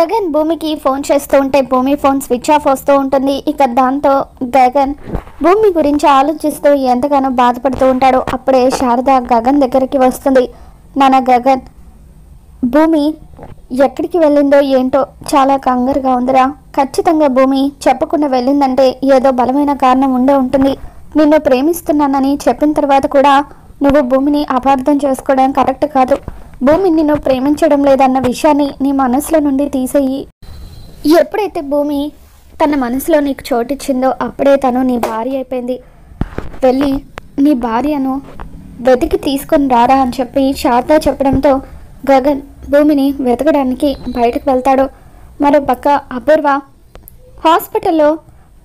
గగన్ భూమికి ఫోన్ చేస్తూ ఉంటే భూమి ఫోన్ స్విచ్ ఆఫ్ వస్తూ ఉంటుంది. ఇక దాంతో గగన్ భూమి గురించి ఆలోచిస్తూ ఎంతగానో బాధపడుతూ ఉంటాడు. అప్పుడే శారద గగన్ దగ్గరికి వస్తుంది. నాన్న గగన్, భూమి ఎక్కడికి వెళ్ళిందో ఏంటో చాలా కంగారుగా ఉందిరా. ఖచ్చితంగా భూమి చెప్పకుండా వెళ్ళిందంటే ఏదో బలమైన కారణం ఉండే ఉంటుంది. నిన్ను ప్రేమిస్తున్నానని చెప్పిన తర్వాత కూడా నువ్వు భూమిని అపార్థం చేసుకోవడం కరెక్ట్ కాదు. భూమి నిన్ను ప్రేమించడం లేదన్న విషయాన్ని నీ మనసులో నుండి తీసేయి. ఎప్పుడైతే భూమి తన మనసులో నీకు చోటిచ్చిందో అప్పుడే తను నీ భార్య అయిపోయింది. వెళ్ళి నీ భార్యను వెతికి తీసుకొని రారా అని చెప్పి శారద చెప్పడంతో గగన్ భూమిని వెతకడానికి బయటకు వెళ్తాడు. మరోపక్క అపూర్వ హాస్పిటల్లో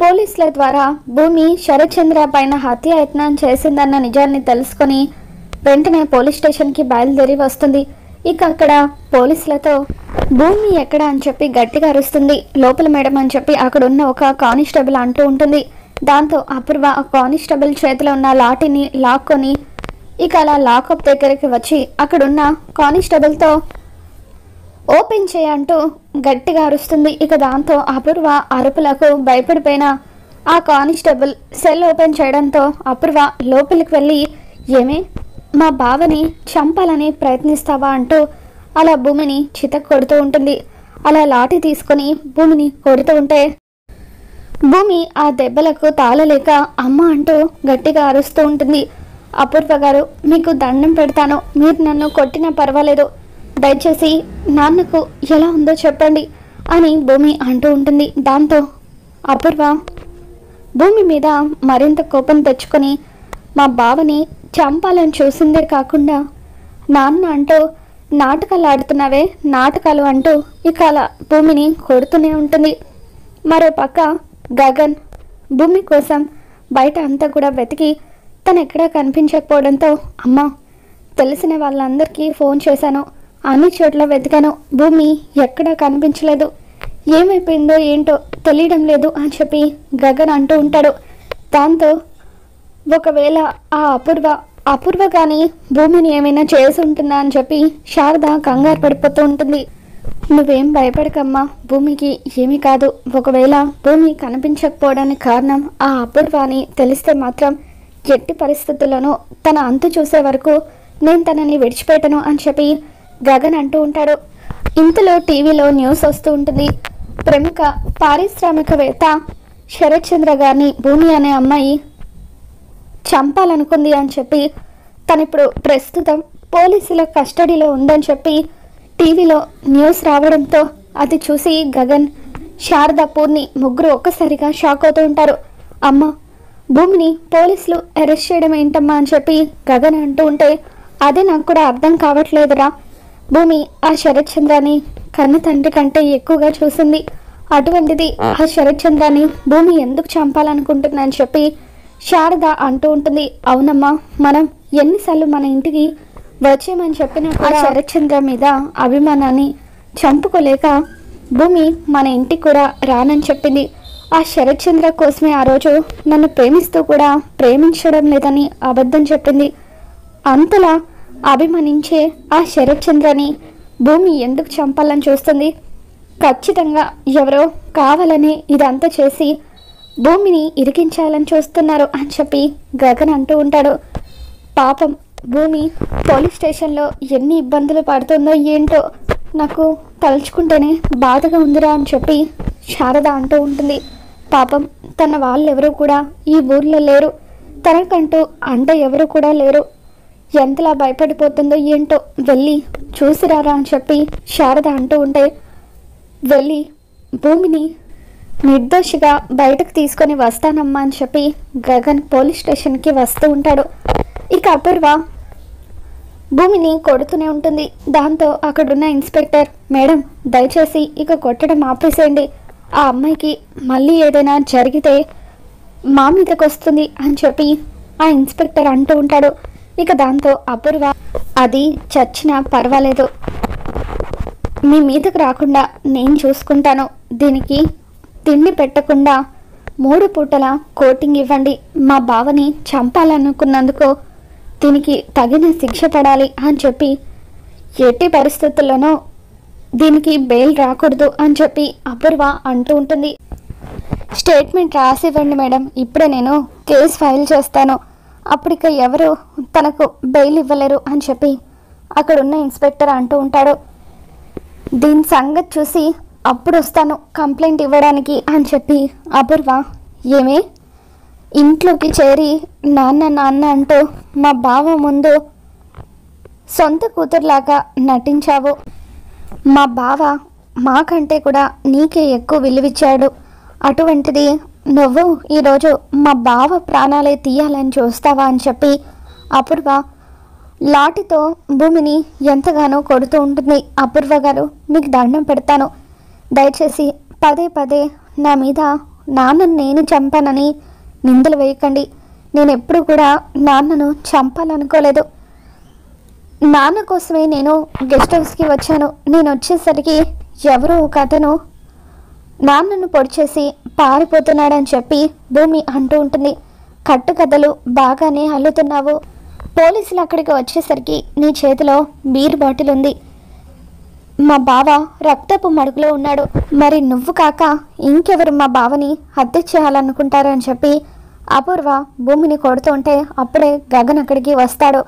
పోలీసుల ద్వారా భూమి శరత్చంద్ర పైన హత్యాయత్నం చేసిందన్న నిజాన్ని తెలుసుకొని వెంటనే పోలీస్ స్టేషన్కి బయలుదేరి వస్తుంది. ఇక అక్కడ పోలీసులతో భూమి ఎక్కడ అని చెప్పి గట్టిగా అరుస్తుంది. లోపల మేడం అని చెప్పి అక్కడ ఉన్న ఒక కానిస్టేబుల్ అంటూ ఉంటుంది. దాంతో అపూర్వ ఆ కానిస్టేబుల్ చేతిలో ఉన్న లాఠీని లాక్కొని ఇక అలా లాకప్ దగ్గరికి వచ్చి అక్కడున్న కానిస్టేబుల్తో ఓపెన్ చేయంటూ గట్టిగా అరుస్తుంది. ఇక దాంతో అపూర్వ అరుపులకు భయపడిపోయిన ఆ కానిస్టేబుల్ సెల్ ఓపెన్ చేయడంతో అపూర్వ లోపలికి వెళ్ళి ఏమే మా బావని చంపాలని ప్రయత్నిస్తావా అంటూ అలా భూమిని చితక్ కొడుతూ ఉంటుంది. అలా లాఠీ తీసుకొని భూమిని కొడుతూ ఉంటే భూమి ఆ దెబ్బలకు తాళలేక అమ్మ అంటూ గట్టిగా అరుస్తూ ఉంటుంది. అపూర్వ గారు, మీకు దండం పెడతాను, మీరు నన్ను కొట్టినా పర్వాలేదు, దయచేసి నాన్నకు ఎలా ఉందో చెప్పండి అని భూమి అంటూ ఉంటుంది. దాంతో అపూర్వ భూమి మీద మరింత కోపం తెచ్చుకొని మా బావని చంపాలని చూసిందే కాకుండా నాన్న అంటూ నాటకాలు ఆడుతున్నావే, నాటకాలు అంటూ ఇక అలా భూమిని కొడుతూనే ఉంటుంది. మరోపక్క గగన్ భూమి కోసం బయట అంతా కూడా వెతికి తను ఎక్కడా కనిపించకపోవడంతో అమ్మ, తెలిసిన వాళ్ళందరికీ ఫోన్ చేశాను, అన్ని చోట్ల వెతికాను, భూమి ఎక్కడా కనిపించలేదు, ఏమైపోయిందో ఏంటో తెలియడం లేదు అని చెప్పి గగన్ అంటూ ఉంటాడు. దాంతో ఒకవేళ ఆ అపూర్వ కానీ భూమిని ఏమైనా చేసి ఉంటుందా అని చెప్పి శారద కంగారు పడిపోతూ ఉంటుంది. నువ్వేం భయపడకమ్మా, భూమికి ఏమీ కాదు. ఒకవేళ భూమి కనిపించకపోవడానికి కారణం ఆ అపూర్వ అని తెలిస్తే మాత్రం ఎట్టి పరిస్థితుల్లోనూ తన అంతు చూసే వరకు నేను తనని విడిచిపెట్టను అని చెప్పి గగన్ అంటూ ఉంటాడు. ఇంతలో టీవీలో న్యూస్ వస్తూ ఉంటుంది. ప్రముఖ పారిశ్రామికవేత్త శరత్చంద్ర గారిని భూమి అనే అమ్మాయి చంపాలనుకుంది అని చెప్పి తనిప్పుడు ప్రస్తుతం పోలీసుల కస్టడీలో ఉందని చెప్పి టీవీలో న్యూస్ రావడంతో అది చూసి గగన్, శారద, పూర్ణి ముగ్గురు ఒక్కసారిగా షాక్ అవుతూ ఉంటారు. అమ్మ, భూమిని పోలీసులు అరెస్ట్ చేయడం ఏంటమ్మా అని చెప్పి గగన్ అంటూ ఉంటే అదే నాకు కూడా అర్థం కావట్లేదురా. భూమి ఆ శరత్చంద్రాన్ని కన్న తండ్రి కంటే ఎక్కువగా చూసింది. అటువంటిది ఆ శరత్చంద్రాన్ని భూమి ఎందుకు చంపాలనుకుంటుందని చెప్పి శారద అంటూ ఉంటుంది. అవునమ్మా, మనం ఎన్నిసార్లు మన ఇంటికి వచ్చేమని చెప్పినా ఆ శరత్చంద్ర మీద అభిమానాన్ని చంపుకోలేక భూమి మన ఇంటికి కూడా రానని చెప్పింది. ఆ శరత్చంద్ర కోసమే ఆ రోజు నన్ను ప్రేమిస్తూ కూడా ప్రేమించడం లేదని అబద్ధం చెప్పింది. అంతలా అభిమానించే ఆ శరత్చంద్రని భూమి ఎందుకు చంపాలని చూస్తుంది? ఖచ్చితంగా ఎవరో కావాలని ఇదంతా చేసి భూమిని ఇరికించాలని చూస్తున్నారు అని చెప్పి గగన్ అంటూ ఉంటాడు. పాపం భూమి పోలీస్ స్టేషన్లో ఎన్ని ఇబ్బందులు పడుతుందో ఏంటో నాకు తలుచుకుంటేనే బాధగా ఉందిరా అని చెప్పి శారద అంటూ ఉంటుంది. పాపం తన వాళ్ళెవరూ కూడా ఈ ఊర్లో లేరు, తనకంటూ అంట ఎవరు కూడా లేరు, ఎంతలా భయపడిపోతుందో ఏంటో, వెళ్ళి చూసిరారా అని చెప్పి శారద అంటూ ఉంటే వెళ్ళి భూమిని నిర్దోషిగా బయటకు తీసుకొని వస్తానమ్మా అని చెప్పి గగన్ పోలీస్ స్టేషన్కి వస్తూ ఉంటాడు. ఇక అపూర్వ భూమిని కొడుతూనే ఉంటుంది. దాంతో అక్కడున్న ఇన్స్పెక్టర్, మేడం దయచేసి ఇక కొట్టడం ఆపేసేయండి, ఆ అమ్మాయికి మళ్ళీ ఏదైనా జరిగితే మా మీదకి వస్తుంది అని చెప్పి ఆ ఇన్స్పెక్టర్ అంటూ ఉంటాడు. ఇక దాంతో అపూర్వ, అది చచ్చినా పర్వాలేదు, మీ మీదకు రాకుండా నేను చూసుకుంటాను, దీనికి తిండి పెట్టకుండా 3 పూటల కోటింగ్ ఇవ్వండి, మా బావని చంపాలనుకున్నందుకు దీనికి తగిన శిక్ష పడాలి అని చెప్పి ఎట్టి పరిస్థితుల్లోనూ దీనికి బెయిల్ రాకూడదు అని చెప్పి అపూర్వ అంటూ ఉంటుంది. స్టేట్మెంట్ రాసివ్వండి మేడం, ఇప్పుడే నేను కేసు ఫైల్ చేస్తాను, అప్పటిక ఎవరు తనకు బెయిల్ ఇవ్వలేరు అని చెప్పి అక్కడున్న ఇన్స్పెక్టర్ అంటూ ఉంటాడు. దీని సంగతి చూసి అప్పుడు వస్తాను కంప్లైంట్ ఇవ్వడానికి అని చెప్పి అపూర్వ, ఏమే ఇంట్లోకి చేరి నాన్న నాన్న అంటూ మా బావ ముందు సొంత కూతురులాగా నటించావు, మా బావ మాకంటే కూడా నీకే ఎక్కువ విలువిచ్చాడు, అటువంటిది నువ్వు ఈరోజు మా బావ ప్రాణాలే తీయాలని చూస్తావా అని చెప్పి అపూర్వ లాఠీతో భూమిని ఎంతగానో కొడుతూ ఉంటుంది. అపూర్వ గారు, మీకు దండం పెడతాను, దయచేసి పదే పదే నా మీద నాన్నను నేను చంపానని నిందలు వేయకండి. నేను ఎప్పుడు కూడా నాన్నను చంపాలనుకోలేదు, నాన్న కోసమే నేను గెస్ట్ హౌస్కి వచ్చాను. నేను వచ్చేసరికి ఎవరో ఒక అతను నాన్నను పొడిచేసి పారిపోతున్నాడని చెప్పి భూమి అంటూ ఉంటుంది. కట్టుకథలు బాగానే అల్లుతున్నావు, పోలీసులు అక్కడికి వచ్చేసరికి నీ చేతిలో బీర్ బాటిల్ ఉంది, మా బావ రక్తపు మడుగులో ఉన్నాడు, మరి నువ్వు కాక ఇంకెవరు మా బావని హత్య చేయాలనుకుంటారని చెప్పి అపూర్వ భూమిని కొడుతుంటే అప్పుడే గగన్ అక్కడికి వస్తాడు.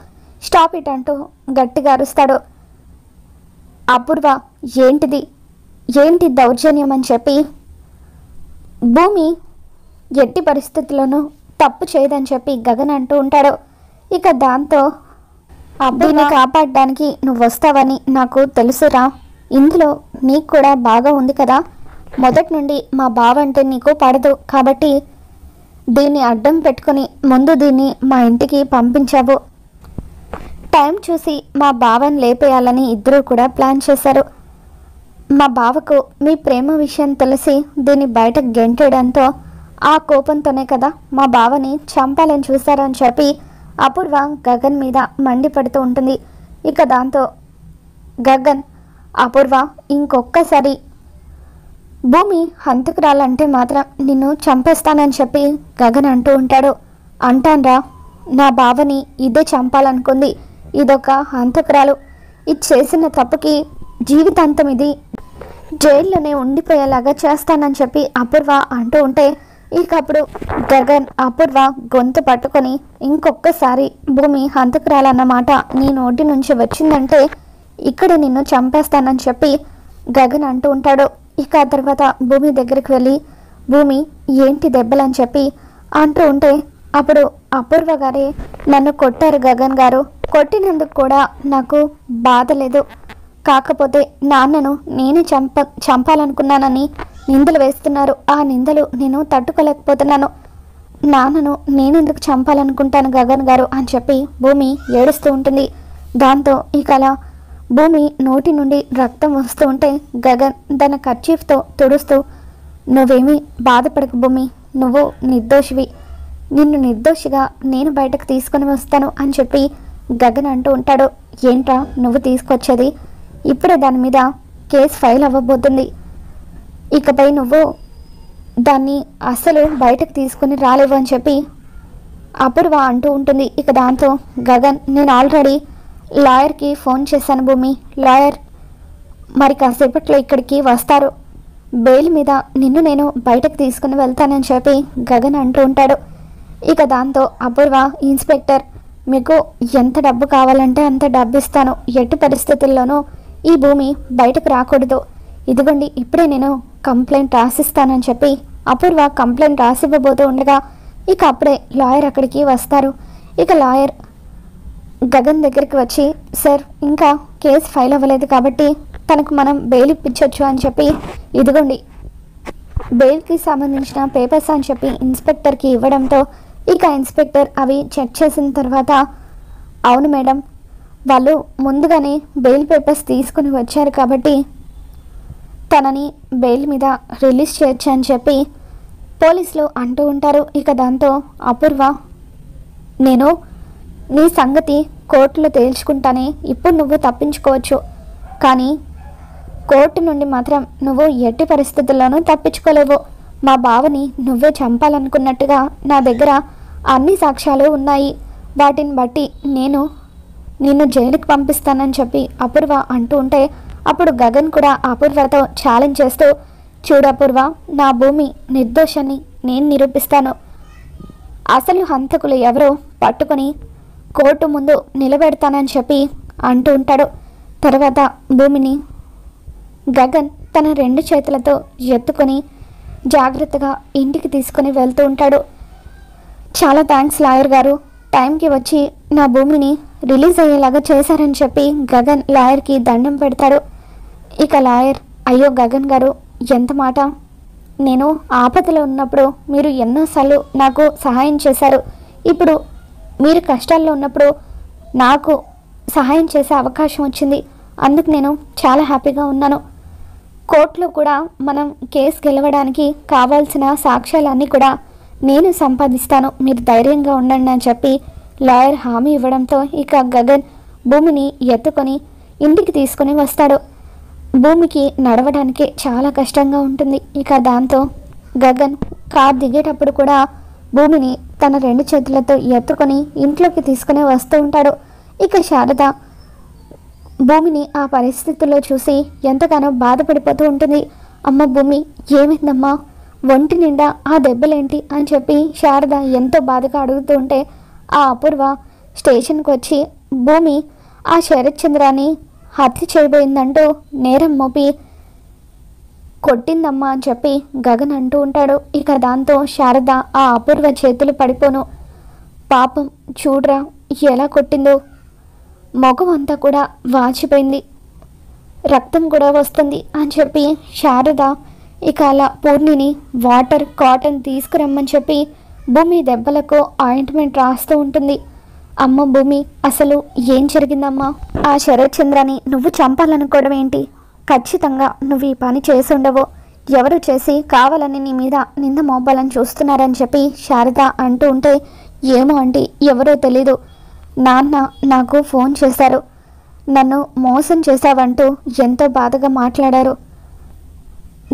స్టాప్ ఇట్ అంటూ గట్టిగా అరుస్తాడు. అపూర్వ, ఏంటి దౌర్జన్యం అని చెప్పి భూమి ఎట్టి పరిస్థితుల్లోనూ తప్పు చేయదని చెప్పి గగన్ అంటూ ఉంటాడు. ఇక దాంతో అబ్బుని కాపాడడానికి నువ్వు వస్తావని నాకు తెలుసురా, ఇందులో నీకు కూడా బాగా ఉంది కదా, మొదటి నుండి మా బావ అంటే నీకు పడదు కాబట్టి దీన్ని అడ్డం పెట్టుకుని ముందు దీన్ని మా ఇంటికి పంపించావు, టైం చూసి మా బావని లేపేయాలని ఇద్దరూ కూడా ప్లాన్ చేశారు, మా బావకు మీ ప్రేమ విషయం తెలిసి దీన్ని బయటకు గెంటేయడంతో ఆ కోపంతోనే కదా మా బావని చంపాలని చూశారని చెప్పి అపూర్వ గగన్ మీద మండిపడుతూ ఉంటుంది. ఇక దాంతో గగన్, అపూర్వ ఇంకొక్కసారి భూమి హంతకురాలంటే మాత్రం నిన్ను చంపేస్తానని చెప్పి గగన్ అంటూ ఉంటాడు. అంటాన్రా, నా బావని ఇదే చంపాలనుకుంది, ఇదొక హంతకురాలు, ఇది చేసిన తప్పుకి జీవితాంతం ఇది జైల్లోనే ఉండిపోయేలాగా చేస్తానని చెప్పి అపూర్వ అంటూ ఉంటే ఇక అప్పుడు గగన్ అపూర్వ గొంతు పట్టుకొని, ఇంకొక్కసారి భూమి హంతకురాలన్నమాట నీ నోటి నుంచి వచ్చిందంటే ఇక్కడ నిన్ను చంపేస్తానని చెప్పి గగన్ అంటూ ఉంటాడు. ఇక ఆ తర్వాత భూమి దగ్గరికి వెళ్ళి, భూమి ఏంటి దెబ్బలని చెప్పి అంటూ ఉంటే అప్పుడు అపూర్వ గారే, నన్ను కొట్టారు గగన్ గారు, కొట్టినందుకు కూడా నాకు బాధ లేదు, కాకపోతే నాన్నను నేనే చంపాలనుకున్నానని నిందలు వేస్తున్నారు, ఆ నిందలు నేను తట్టుకోలేకపోతున్నాను, నాన్నను నేనెందుకు చంపాలనుకుంటాను గగన్ గారు అని చెప్పి భూమి ఏడుస్తూ ఉంటుంది. దాంతో ఇక అలా భూమి నోటి నుండి రక్తం వస్తూ ఉంటే గగన్ తన కర్చీఫ్తో తుడుస్తూ, నువ్వేమీ బాధపడకు భూమి, నువ్వు నిర్దోషివి, నిన్ను నిర్దోషిగా నేను బయటకు తీసుకొని వస్తాను అని చెప్పి గగన్ అంటూ ఉంటాడు. ఏంట్రా నువ్వు తీసుకొచ్చేది, ఇప్పుడే దాని మీద కేసు ఫైల్ అవ్వబోతుంది, ఇకపై నువ్వు దాన్ని అస్సలు బయటకు తీసుకుని రాలేవు అని చెప్పి అపూర్వ అంటూ ఉంటుంది. ఇక దాంతో గగన్, నేను ఆల్రెడీ లాయర్కి ఫోన్ చేశాను భూమి, లాయర్ మరి కాసేపట్లో ఇక్కడికి వస్తారు, బెయిల్ మీద నిన్ను నేను బయటకు తీసుకుని వెళ్తానని చెప్పి గగన్ అంటూ ఉంటాడు. ఇక దాంతో అపూర్వ, ఇన్స్పెక్టర్ మీకు ఎంత డబ్బు కావాలంటే అంత డబ్బు ఇస్తాను, ఎట్టి పరిస్థితుల్లోనూ ఈ భూమి బయటకు రాకూడదు, ఇదిగోండి ఇప్పుడే నేను కంప్లైంట్ రాసిస్తానని చెప్పి అపూర్వ కంప్లైంట్ రాసివ్వబోతూ ఉండగా ఇక అప్పుడే లాయర్ అక్కడికి వస్తారు. ఇక లాయర్ గగన్ దగ్గరికి వచ్చి, సార్ ఇంకా కేసు ఫైల్ అవ్వలేదు కాబట్టి తనకు మనం బెయిల్ ఇప్పించవచ్చు అని చెప్పి ఇదిగోండి బెయిల్కి సంబంధించిన పేపర్స్ అని చెప్పి ఇన్స్పెక్టర్కి ఇవ్వడంతో ఇక ఇన్స్పెక్టర్ అవి చెక్ చేసిన తర్వాత, అవును మేడం, వాళ్ళు ముందుగానే బెయిల్ పేపర్స్ తీసుకుని వచ్చారు కాబట్టి తనని బెయిల్ మీద రిలీజ్ చేయొచ్చు అని చెప్పి పోలీసులు అంటూ ఉంటారు. ఇక దాంతో అపూర్వ, నేను నీ సంగతి కోర్టులో తేల్చుకుంటానే, ఇప్పుడు నువ్వు తప్పించుకోవచ్చు, కానీ కోర్టు నుండి మాత్రం నువ్వు ఎట్టి పరిస్థితుల్లోనూ తప్పించుకోలేవు, మా బావని నువ్వే చంపాలనుకున్నట్టుగా నా దగ్గర అన్ని సాక్ష్యాలు ఉన్నాయి, వాటిని బట్టి నేను నిన్ను జైలుకి పంపిస్తానని చెప్పి అపూర్వ అంటూ ఉంటే అప్పుడు గగన్ కూడా అపూర్వతో ఛాలెంజ్ చేస్తూ, చూడు అపూర్వ, నా భూమి నిర్దోషాన్ని నేను నిరూపిస్తాను. అసలు హంతకులు ఎవరో పట్టుకొని కోర్టు ముందు నిలబెడతానని చెప్పి అంటూ ఉంటాడు. తర్వాత భూమిని గగన్ తన 2 చేతులతో ఎత్తుకొని జాగ్రత్తగా ఇంటికి తీసుకొని వెళ్తూ ఉంటాడు. చాలా థ్యాంక్స్ లాయర్ గారు, టైంకి వచ్చి నా భూమిని రిలీజ్ అయ్యేలాగా చేశారని చెప్పి గగన్ లాయర్కి దండం పెడతాడు. ఇక లాయర్, అయ్యో గగన్ గారు, ఎంత మాట, నేను ఆపదలో ఉన్నప్పుడు మీరు ఎన్నోసార్లు నాకు సహాయం చేశారు. ఇప్పుడు మీరు కష్టాల్లో ఉన్నప్పుడు నాకు సహాయం చేసే అవకాశం వచ్చింది. అందుకు నేను చాలా హ్యాపీగా ఉన్నాను. కోర్టులో కూడా మనం కేసు గెలవడానికి కావాల్సిన సాక్ష్యాలన్నీ కూడా నేను సంపాదిస్తాను, మీరు ధైర్యంగా ఉండండి అని చెప్పి లాయర్ హామీ ఇవ్వడంతో ఇక గగన్ భూమిని ఎత్తుకొని ఇంటికి తీసుకొని వస్తాడు. భూమికి నడవడానికి చాలా కష్టంగా ఉంటుంది. ఇక దాంతో గగన్ కార్ దిగేటప్పుడు కూడా భూమిని తన 2 చేతులతో ఎత్తుకొని ఇంట్లోకి తీసుకుని వస్తూ ఉంటాడు. ఇక శారద భూమిని ఆ పరిస్థితుల్లో చూసి ఎంతగానో బాధపడిపోతూ ఉంటుంది. అమ్మ భూమి, ఏమైందమ్మా, ఒంటి నిండా ఆ దెబ్బలేంటి అని చెప్పి శారద ఎంతో బాధగా అడుగుతూ ఉంటే ఆ అపూర్వ స్టేషన్కి వచ్చి భూమి ఆ శరత్ చంద్రాన్ని హత్య చేయబోయిందంటూ నేరం మోపి కొట్టిందమ్మా అని చెప్పి గగన్ అంటూ ఉంటాడు. ఇక దాంతో శారద ఆ అపూర్వ చేతులు పడిపోను, పాపం చూడరా ఎలా కొట్టిందో, మొగం అంతా కూడా వాచిపోయింది, రక్తం కూడా వస్తుంది అని చెప్పి శారద ఇక అలా పూర్ణిని వాటర్ కాటన్ తీసుకురమ్మని చెప్పి భూమి దెబ్బలకు ఆయింట్మెంట్ రాస్తూ ఉంటుంది. అమ్మ భూమి, అసలు ఏం జరిగిందమ్మా? ఆ శరత్ చంద్రని నువ్వు చంపాలనుకోవడం ఏంటి? ఖచ్చితంగా నువ్వు ఈ పని చేసి ఉండవు, ఎవరు చేసి కావాలని నీ మీద నింద మోపాలని చూస్తున్నారని చెప్పి శారద అంటూ ఉంటే, ఏమో అంటే ఎవరో తెలీదు, నాన్న నాకు ఫోన్ చేశారు, నన్ను మోసం చేశావంటూ ఎంతో బాధగా మాట్లాడారు.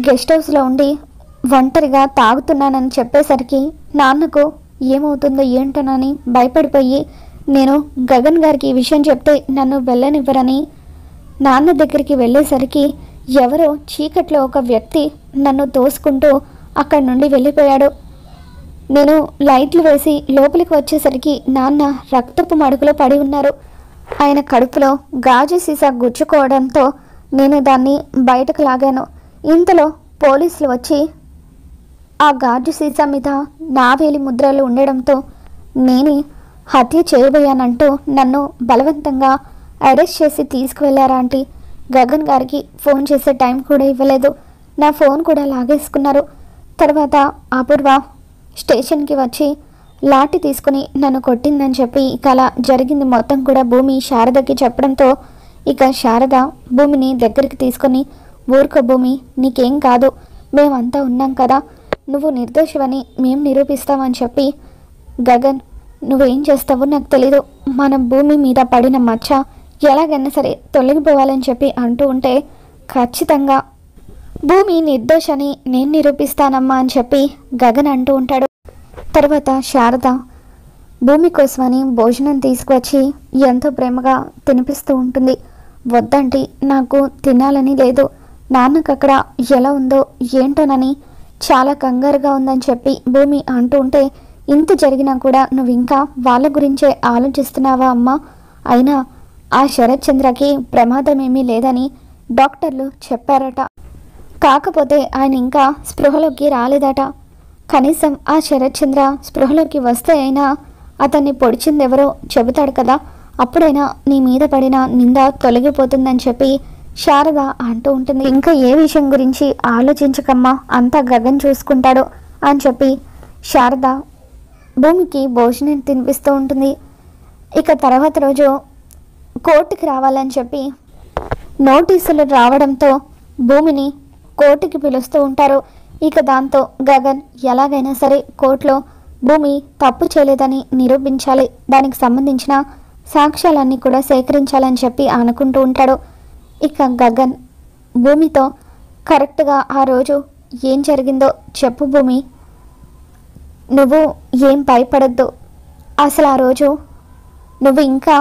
గెస్ట్ హౌస్లో ఉండి ఒంటరిగా తాగుతున్నానని చెప్పేసరికి నాన్నకు ఏమవుతుందో ఏంటోనని భయపడిపోయి నేను గగన్ గారికి ఈ విషయం చెప్తే నన్ను వెళ్ళనివ్వరని నాన్న దగ్గరికి వెళ్ళేసరికి ఎవరో చీకట్లో ఒక వ్యక్తి నన్ను తోసుకుంటూ అక్కడి నుండి వెళ్ళిపోయాడు. నేను లైట్లు వేసి లోపలికి వచ్చేసరికి నాన్న రక్తపు మడుగులో పడి ఉన్నారు. ఆయన కడుపులో గాజు సీసా గుచ్చుకోవడంతో నేను దాన్ని బయటకు లాగాను. ఇంతలో పోలీసులు వచ్చి ఆ గాజు సీసా మీద నా వేలి ముద్రలు ఉండడంతో నేనే హత్య చేయబోయానంటూ నన్ను బలవంతంగా అరెస్ట్ చేసి తీసుకువెళ్ళారా ఆంటీ. గగన్ గారికి ఫోన్ చేసే టైం కూడా ఇవ్వలేదు, నా ఫోన్ కూడా లాగేసుకున్నారు. తర్వాత అపూర్వ స్టేషన్కి వచ్చి లాఠీ తీసుకుని నన్ను కొట్టిందని చెప్పి ఇక అలా జరిగింది మొత్తం కూడా భూమి శారదకి చెప్పడంతో ఇక శారద భూమిని దగ్గరికి తీసుకొని, ఊరుకో భూమి, నీకేం కాదు, మేమంతా ఉన్నాం కదా, నువ్వు నిర్దోషివని మేము నిరూపిస్తామని చెప్పి, గగన్ నువ్వేం చేస్తావో నాకు తెలీదు, మన భూమి మీద పడిన మచ్చ ఎలాగైనా సరే తొలగిపోవాలని చెప్పి అంటూ ఉంటే, ఖచ్చితంగా భూమి నిర్దోషని నేను నిరూపిస్తానమ్మా అని చెప్పి గగన్ అంటూ ఉంటాడు. తర్వాత శారద భూమి కోసమని భోజనం తీసుకువచ్చి ఎంతో ప్రేమగా తినిపిస్తూ ఉంటుంది. వద్దంటే నాకు తినాలని లేదు, నాన్నకు అక్కడ ఎలా ఉందో ఏంటోనని చాలా కంగారుగా ఉందని చెప్పి భూమి అంటూ ఉంటే, ఇంత జరిగినా కూడా నువ్వు ఇంకా వాళ్ళ గురించే ఆలోచిస్తున్నావా అమ్మా? అయినా ఆ శరత్ చంద్రకి ప్రమాదం ఏమీ లేదని డాక్టర్లు చెప్పారట, కాకపోతే ఆయన ఇంకా స్పృహలోకి రాలేదట. కనీసం ఆ శరత్ చంద్ర స్పృహలోకి వస్తే అయినా అతన్ని పొడిచిందెవరో చెబుతాడు కదా, అప్పుడైనా నీ మీద పడిన నింద తొలగిపోతుందని చెప్పి శారద అంటూ ఉంటుంది. ఇంకా ఏ విషయం గురించి ఆలోచించకమ్మా, అంతా గగన్ చూసుకుంటాడు అని చెప్పి శారద భూమికి భోజనం తినిపిస్తూ ఉంటుంది. ఇక తర్వాత రోజు కోర్టుకి రావాలని చెప్పి నోటీసులు రావడంతో భూమిని కోర్టుకి పిలుస్తూ ఉంటారు. ఇక దాంతో గగన్ ఎలాగైనా సరే కోర్టులో భూమి తప్పు చేయలేదని నిరూపించాలి, దానికి సంబంధించిన సాక్ష్యాలన్నీ కూడా సేకరించాలని చెప్పి అనుకుంటూ ఉంటాడు. ఇక గగన్ భూమితో కరెక్ట్గా ఆ రోజు ఏం జరిగిందో చెప్పు భూమి, నువ్వు ఏం భయపడద్దు, అసలు ఆ రోజు నువ్వు ఇంకా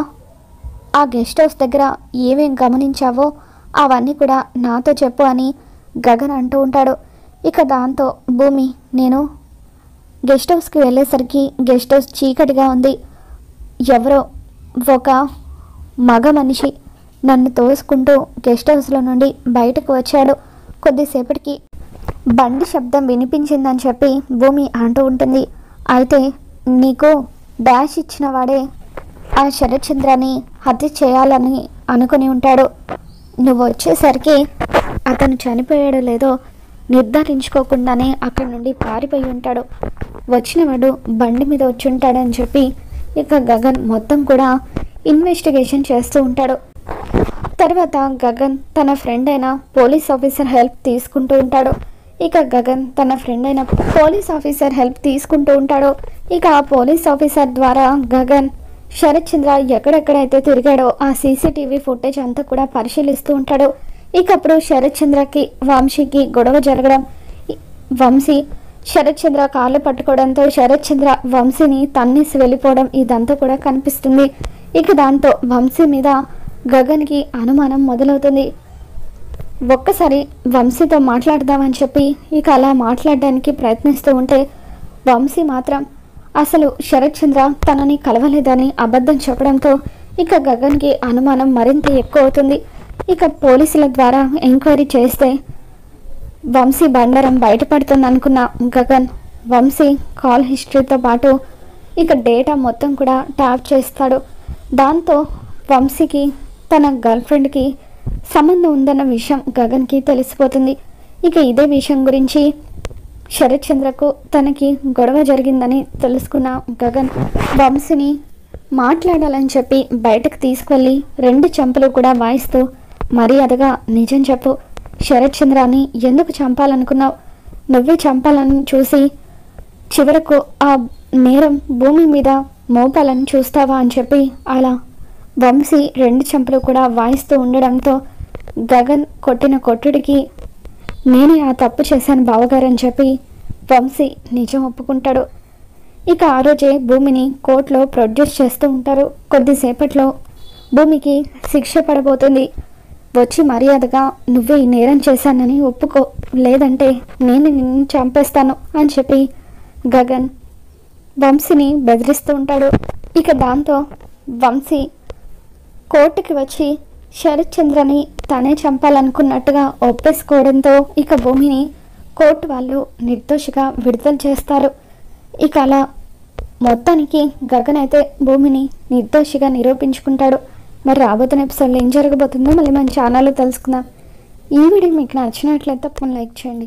ఆ గెస్ట్ హౌస్ దగ్గర ఏమేం గమనించావో అవన్నీ కూడా నాతో చెప్పు అని గగన్ అంటూ ఉంటాడు. ఇక దాంతో భూమి, నేను గెస్ట్ హౌస్కి వెళ్ళేసరికి గెస్ట్ హౌస్ చీకటిగా ఉంది. ఎవరో ఒక మగ మనిషి నన్ను తోసుకుంటూ గెస్ట్ హౌస్లో నుండి బయటకు వచ్చాడు. కొద్దిసేపటికి బండి శబ్దం వినిపించిందని చెప్పి భూమి అంటూ ఉంటుంది. అయితే నీకు డాష్ ఇచ్చిన వాడే ఆ శరత్ చంద్రాన్ని హత్య చేయాలని అనుకుని ఉంటాడు. నువ్వు వచ్చేసరికి అతను చనిపోయాడో లేదో నిర్ధారించుకోకుండానే అక్కడి నుండి పారిపోయి ఉంటాడు. వచ్చినవాడు బండి మీద వచ్చి ఉంటాడని చెప్పి ఇక గగన్ మొత్తం కూడా ఇన్వెస్టిగేషన్ చేస్తూ ఉంటాడు. తర్వాత గగన్ తన ఫ్రెండ్ అయిన పోలీస్ ఆఫీసర్ హెల్ప్ తీసుకుంటూ ఉంటాడు. ఇక గగన్ తన ఫ్రెండ్ అయిన పోలీస్ ఆఫీసర్ హెల్ప్ తీసుకుంటూ ఉంటాడు. ఇక ఆ పోలీస్ ఆఫీసర్ ద్వారా గగన్ శరత్ చంద్ర ఎక్కడెక్కడైతే తిరిగాడో ఆ సీసీటీవీ ఫుటేజ్ అంతా కూడా పరిశీలిస్తూ ఉంటాడు. ఇక అప్పుడు శరత్ చంద్రకి వంశీకి గొడవ జరగడం, వంశీ శరత్ చంద్ర కాళ్ళు పట్టుకోవడంతో శరత్ చంద్ర వంశీని తన్నేసి వెళ్ళిపోవడం ఇదంతా కూడా కనిపిస్తుంది. ఇక దాంతో వంశీ మీద గగన్కి అనుమానం మొదలవుతుంది. ఒక్కసారి వంశీతో మాట్లాడదామని చెప్పి ఇక అలా మాట్లాడడానికి ప్రయత్నిస్తూ ఉంటే వంశీ మాత్రం అసలు శరత్ చంద్ర తనని కలవలేదని అబద్ధం చెప్పడంతో ఇక గగన్కి అనుమానం మరింత ఎక్కువ అవుతుంది. ఇక పోలీసుల ద్వారా ఎంక్వైరీ చేస్తే వంశీ బండారం బయటపడుతుంది అనుకున్న గగన్ వంశీ కాల్ హిస్టరీతో పాటు ఇక డేటా మొత్తం కూడా ట్యాప్ చేస్తాడు. దాంతో వంశీకి తన గర్ల్ ఫ్రెండ్కి సంబంధం ఉందన్న విషయం గగన్కి తెలిసిపోతుంది. ఇక ఇదే విషయం గురించి శరత్ చంద్రకు తనకి గొడవ జరిగిందని తెలుసుకున్న గగన్ వంశీని మాట్లాడాలని చెప్పి బయటకు తీసుకెళ్ళి 2 చెంపలు కూడా వాయిస్తూ మర్యాదగా నిజం చెప్పు, శరత్ చంద్రాన్ని ఎందుకు చంపాలనుకున్నావు? నువ్వే చంపాలని చూసి చివరకు ఆ నేరం భూమి మీద మోపాలని చూస్తావా అని చెప్పి అలా వంశీ 2 చెంపలు కూడా వాయిస్తూ ఉండడంతో గగన్ కొట్టిన కొట్టుడికి నేనే ఆ తప్పు చేశాను బావగారు అని చెప్పి వంశీ నిజం ఒప్పుకుంటాడు. ఇక ఆ రోజే భూమిని కోర్టులో ప్రొడ్యూస్ చేస్తూ ఉంటారు. కొద్దిసేపట్లో భూమికి శిక్ష పడబోతుంది. వచ్చి మర్యాదగా నువ్వే ఈ నేరం చేశానని ఒప్పుకో, లేదంటే నేను నిన్ను చంపేస్తాను అని చెప్పి గగన్ వంశీని బెదిరిస్తూ ఉంటాడు. ఇక దాంతో వంశీ కోర్టుకి వచ్చి శరత్ చంద్రని తనే చంపాలనుకున్నట్టుగా ఒప్పేసుకోవడంతో ఇక భూమిని కోర్టు వాళ్ళు నిర్దోషిగా విడుదల చేస్తారు. ఇక అలా మొత్తానికి గగన్ అయితే భూమిని నిర్దోషిగా నిరూపించుకుంటాడు. మరి రాబోతున్న ఎపిసోడ్లో ఏం జరగబోతుందో మళ్ళీ మన ఛానల్లో తెలుసుకుందాం. ఈ వీడియో మీకు నచ్చినట్లయితే తప్పకుండా లైక్ చేయండి.